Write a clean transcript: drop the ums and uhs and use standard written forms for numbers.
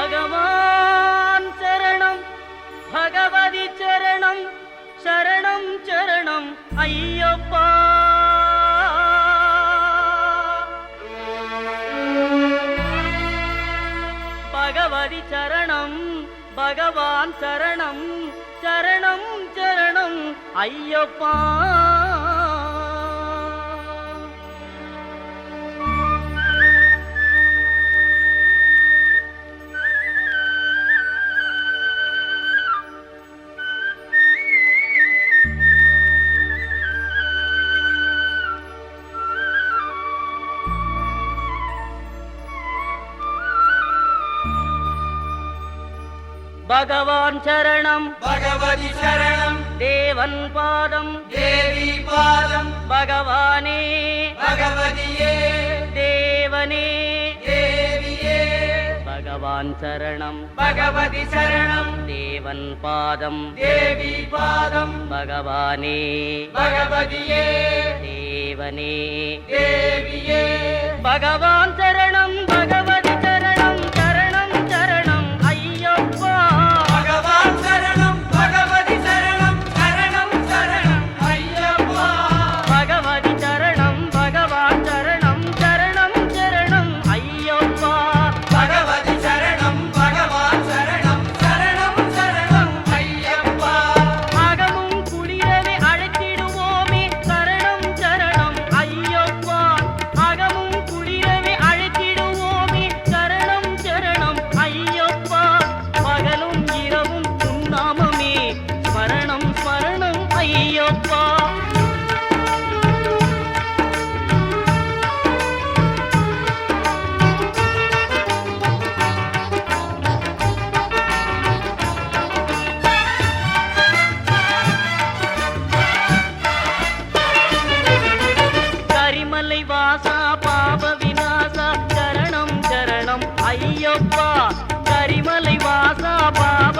भगवान चरणम भगवती चरणम शरणम चरणम अय्यप्पा भगवती चरणम भगवान चरणम चरणम चरणम अय्यप्पा भगवान शरणम भगवती शरणम देवन पादम देवी पादम भगवाने भगवतिये देवने देविये भगवान शरणम भगवती शरणम देवन पादम देवी पादम भगवाने भगवतिये देवने देविये भगवान शरणम भगवती चरणम चरणम चरणम अय्यप्पा भगवान शरणम भगवती शरणम शरणम शरणम अय्यप्पा भगवती चरणम भगवान चरणम चरणम चरणम अय्यप्पा भगवती शरणम भगवान शरणम शरणम शरणम अय्यप्पा அகமும் குளிரவே அழைத்திடுவோமே சரணம் சரணம் ஐயப்பா அகமும் குளிரவே அழைத்திடுவோமே சரணம் சரணம் ஐயப்பா பகலும் இரவும் உன்னாமமே ஸ்மரணம் ஸ்மரணம் ஐயப்பா கரிமலை வாசா பாப விநாசா சரணம் சரணம் ஐயப்பா கரிமலை வாசா பாப